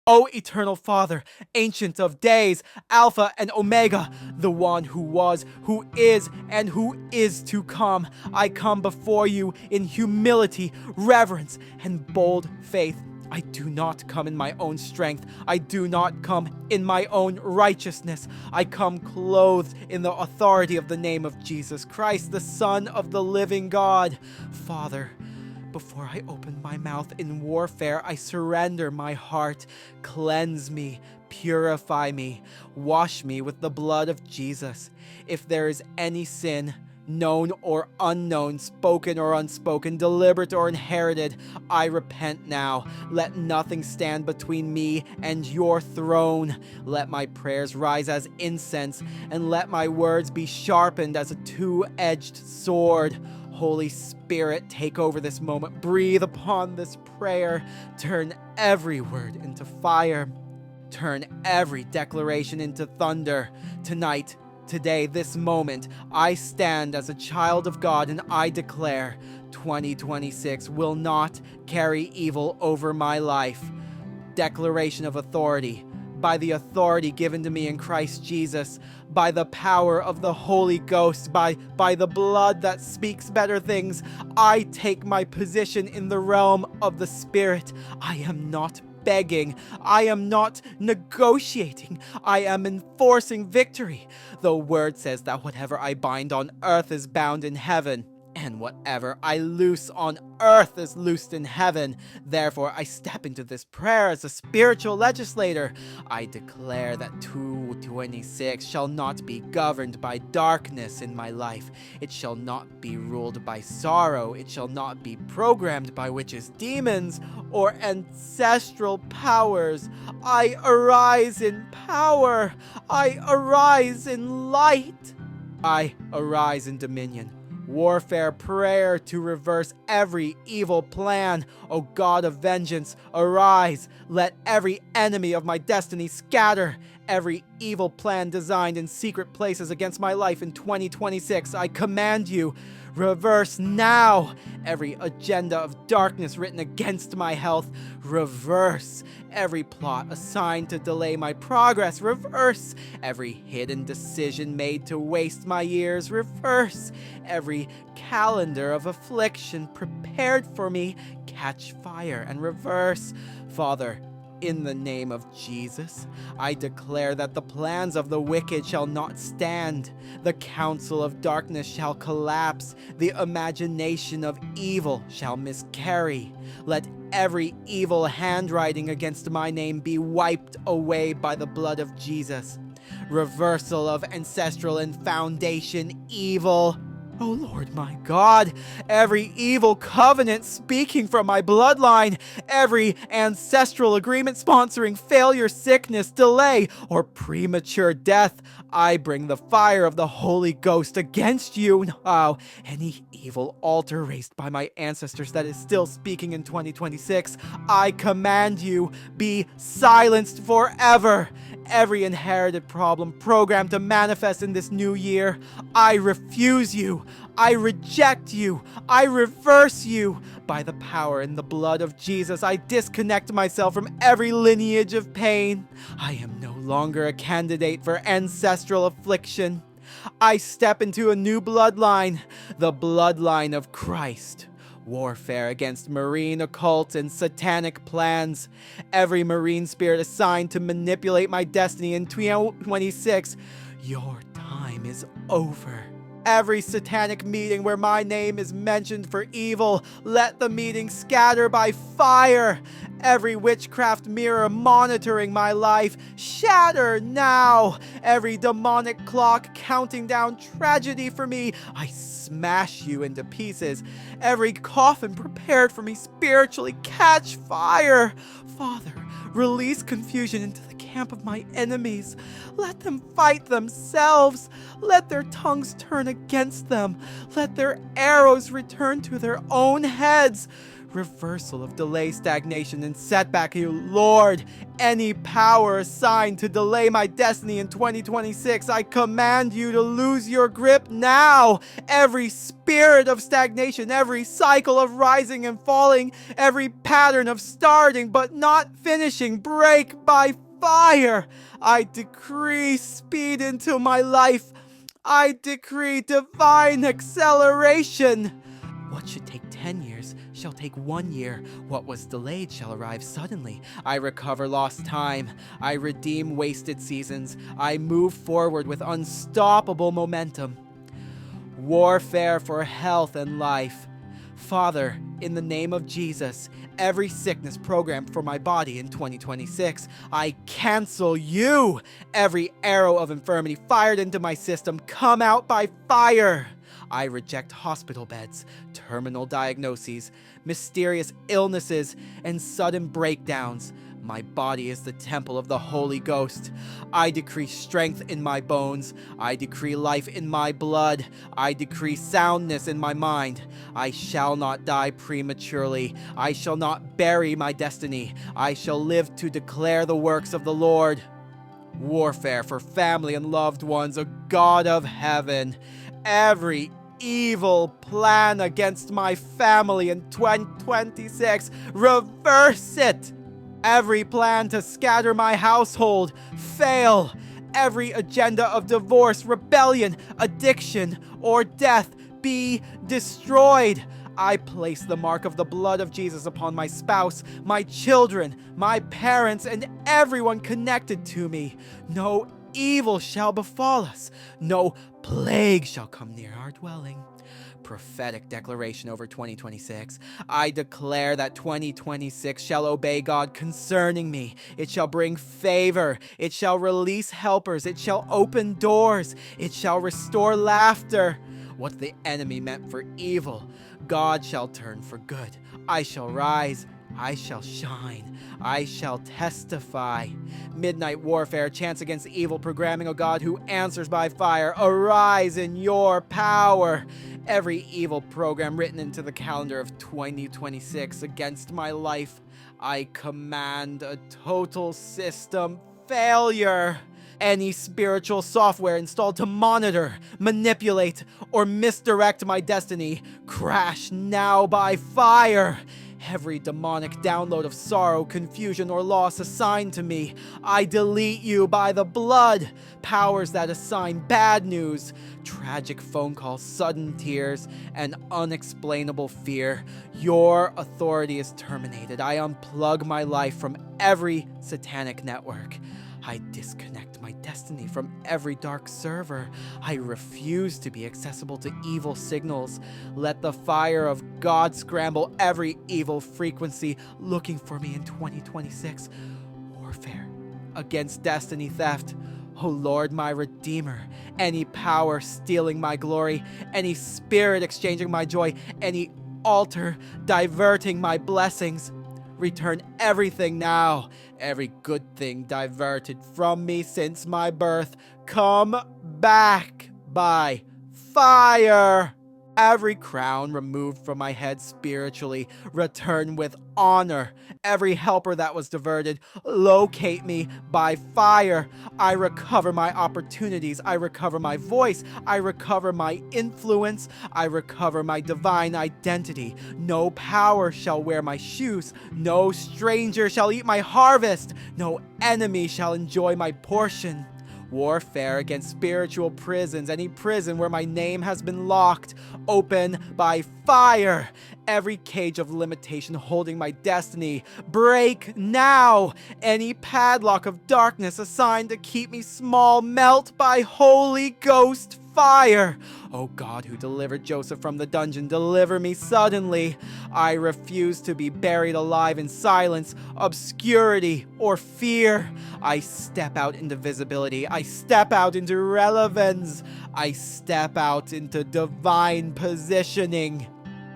O eternal Father, ancient of days, Alpha and Omega, the one who was, who is, and who is to come, I come before you in humility, reverence, and bold faith. I do not come in my own strength. I do not come in my own righteousness. I come clothed in the authority of the name of Jesus Christ, the Son of the living God. Father, before I open my mouth in warfare, I surrender my heart. Cleanse me, purify me, wash me with the blood of Jesus. If there is any sin, known or unknown, spoken or unspoken, deliberate or inherited, I repent now. Let nothing stand between me and your throne. Let my prayers rise as incense, and let my words be sharpened as a two-edged sword. Holy Spirit, take over this moment. Breathe upon this prayer. Turn every word into fire. Turn every declaration into thunder. Tonight, today, this moment, I stand as a child of God and I declare 2026 will not carry evil over my life. Declaration of authority. By the authority given to me in Christ Jesus, by the power of the Holy Ghost, by the blood that speaks better things, I take my position in the realm of the Spirit. I am not begging. I am not negotiating. I am enforcing victory. The word says that whatever I bind on earth is bound in heaven, and whatever I loose on earth is loosed in heaven. Therefore, I step into this prayer as a spiritual legislator. I declare that 2026 shall not be governed by darkness in my life. It shall not be ruled by sorrow. It shall not be programmed by witches, demons, or ancestral powers. I arise in power. I arise in light. I arise in dominion. Warfare prayer to reverse every evil plan. O God of vengeance, arise. Let every enemy of my destiny scatter. Every evil plan designed in secret places against my life in 2026, I command you, reverse now. Every agenda of darkness written against my health, reverse. Every plot assigned to delay my progress, reverse. Every hidden decision made to waste my years, reverse. Every calendar of affliction prepared for me, catch fire and reverse. Father, in the name of Jesus, I declare that the plans of the wicked shall not stand. The counsel of darkness shall collapse. The imagination of evil shall miscarry. Let every evil handwriting against my name be wiped away by the blood of Jesus. Reversal of ancestral and foundation evil. Oh Lord my God, every evil covenant speaking from my bloodline, every ancestral agreement sponsoring failure, sickness, delay, or premature death, I bring the fire of the Holy Ghost against you. Now, any evil altar raised by my ancestors that is still speaking in 2026, I command you, be silenced forever. Every inherited problem programmed to manifest in this new year, I refuse you. I reject you. I reverse you. By the power and the blood of Jesus, I disconnect myself from every lineage of pain. I am no longer a candidate for ancestral affliction. I step into a new bloodline, the bloodline of Christ. Warfare against marine occult and satanic plans. Every marine spirit assigned to manipulate my destiny in 2026, your time is over. Every satanic meeting where my name is mentioned for evil, let the meeting scatter by fire. Every witchcraft mirror monitoring my life, shatter now. Every demonic clock counting down tragedy for me, I smash you into pieces. Every coffin prepared for me spiritually, catch fire. Father, release confusion into the camp of my enemies. Let them fight themselves. Let their tongues turn against them. Let their arrows return to their own heads. reversal of delay, stagnation, and setback, you Lord. Any power assigned to delay my destiny in 2026, I command you to lose your grip now. Every spirit of stagnation, every cycle of rising and falling, every pattern of starting but not finishing, break by fire. I decree speed into my life. I decree divine acceleration. What should take 10 years shall take 1 year. What was delayed shall arrive suddenly. I recover lost time. I redeem wasted seasons. I move forward with unstoppable momentum. Warfare for health and life. Father, in the name of Jesus, every sickness programmed for my body in 2026, I cancel you. Every arrow of infirmity fired into my system, come out by fire. I reject hospital beds, terminal diagnoses, mysterious illnesses, and sudden breakdowns. My body is the temple of the Holy Ghost. I decree strength in my bones. I decree life in my blood. I decree soundness in my mind. I shall not die prematurely. I shall not bury my destiny. I shall live to declare the works of the Lord. Warfare for family and loved ones, O God of heaven. Every evil plan against my family in 2026, reverse it. Every plan to scatter my household, fail. Every agenda of divorce, rebellion, addiction, or death be destroyed. I place the mark of the blood of Jesus upon my spouse, my children, my parents, and everyone connected to me. No evil shall befall us. No plague shall come near our dwelling. Prophetic declaration over 2026. I declare that 2026 shall obey God concerning me. It shall bring favor. It shall release helpers. It shall open doors. It shall restore laughter. What the enemy meant for evil, God shall turn for good. I shall rise. I shall shine. I shall testify. Midnight warfare, chance against evil programming, O God, who answers by fire. Arise in your power. Every evil program written into the calendar of 2026 against my life, I command a total system failure. Any spiritual software installed to monitor, manipulate, or misdirect my destiny, crash now by fire. Every demonic download of sorrow, confusion, or loss assigned to me, I delete you by the blood. Powers that assign bad news, tragic phone calls, sudden tears, and unexplainable fear, your authority is terminated. I unplug my life from every satanic network. I disconnect my destiny from every dark server. I refuse to be accessible to evil signals. Let the fire of God scramble every evil frequency looking for me in 2026. Warfare against destiny theft. O Lord, my Redeemer, any power stealing my glory, any spirit exchanging my joy, any altar diverting my blessings, return everything now. Every good thing diverted from me since my birth, come back by fire. Every crown removed from my head spiritually, return with honor. Every helper that was diverted, locate me by fire. I recover my opportunities. I recover my voice. I recover my influence. I recover my divine identity. No power shall wear my shoes. No stranger shall eat my harvest. No enemy shall enjoy my portion. Warfare against spiritual prisons, any prison where my name has been locked, open by fire. Every cage of limitation holding my destiny, break now. Any padlock of darkness assigned to keep me small, melt by Holy Ghost fire. O God, who delivered Joseph from the dungeon, deliver me suddenly. I refuse to be buried alive in silence, obscurity, or fear. I step out into visibility. I step out into relevance. I step out into divine positioning.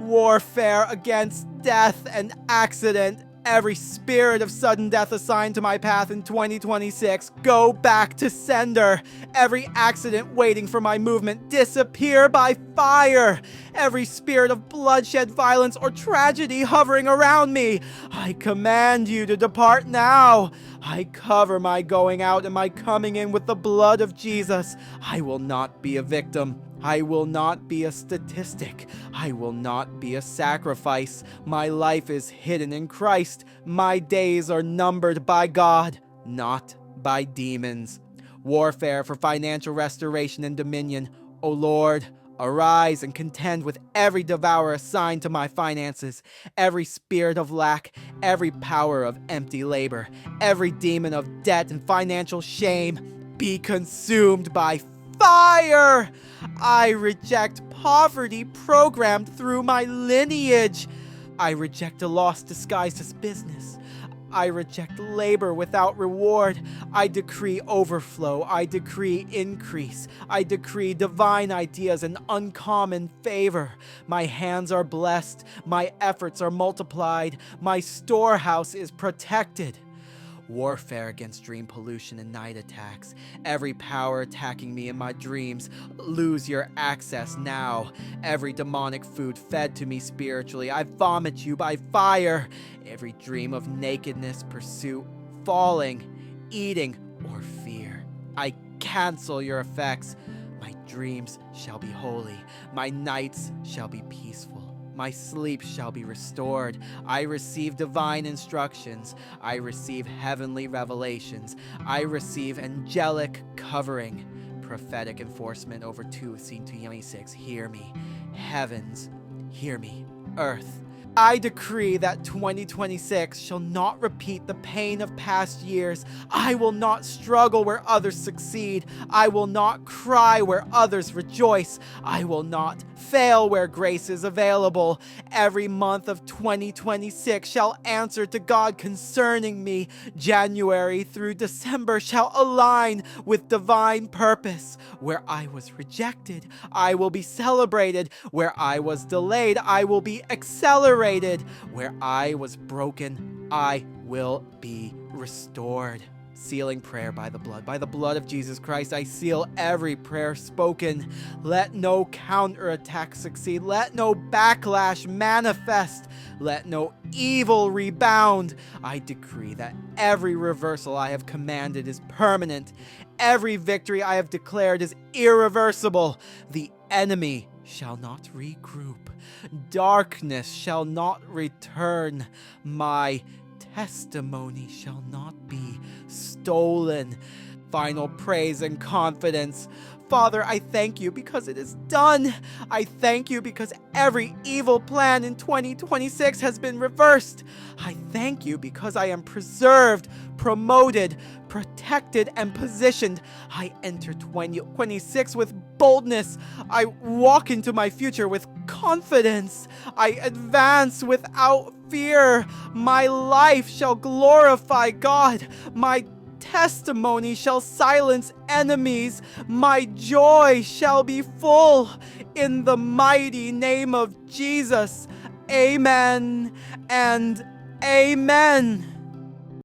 Warfare against death and accident. Every spirit of sudden death assigned to my path in 2026, go back to sender. Every accident waiting for my movement, disappear by fire. Every spirit of bloodshed, violence, or tragedy hovering around me, I command you to depart now. I cover my going out and my coming in with the blood of Jesus. I will not be a victim. I will not be a statistic. I will not be a sacrifice. My life is hidden in Christ. My days are numbered by God, not by demons. Warfare for financial restoration and dominion. O Lord, arise and contend with every devourer assigned to my finances, every spirit of lack, every power of empty labor, every demon of debt and financial shame. Be consumed by fire! I reject poverty programmed through my lineage. I reject a loss disguised as business. I reject labor without reward. I decree overflow. I decree increase. I decree divine ideas and uncommon favor. My hands are blessed. My efforts are multiplied. My storehouse is protected. Warfare against dream pollution and night attacks. Every power attacking me in my dreams, lose your access now. Every demonic food fed to me spiritually, I vomit you by fire. Every dream of nakedness, pursuit, falling, eating, or fear, I cancel your effects. My dreams shall be holy. My nights shall be peaceful. My sleep shall be restored. I receive divine instructions. I receive heavenly revelations. I receive angelic covering. Prophetic enforcement over 2:26. Hear me, heavens. Hear me, earth. I decree that 2026 shall not repeat the pain of past years. I will not struggle where others succeed. I will not cry where others rejoice. I will not fail where grace is available. Every month of 2026 shall answer to God concerning me. January through December shall align with divine purpose. Where I was rejected, I will be celebrated. Where I was delayed, I will be accelerated. Where I was broken, I will be restored. Sealing prayer by the blood. By the blood of Jesus Christ, I seal every prayer spoken. Let no counterattack succeed. Let no backlash manifest. Let no evil rebound. I decree that every reversal I have commanded is permanent. Every victory I have declared is irreversible. The enemy shall not regroup. Darkness shall not return. My testimony shall not be stolen. Final praise and confidence. Father, I thank you because it is done. I thank you because every evil plan in 2026 has been reversed. I thank you because I am preserved, promoted, protected, and positioned. I enter 2026 with boldness. I walk into my future with confidence. I advance without fear. My life shall glorify God. My testimony shall silence enemies. My joy shall be full. In the mighty name of Jesus. Amen and amen.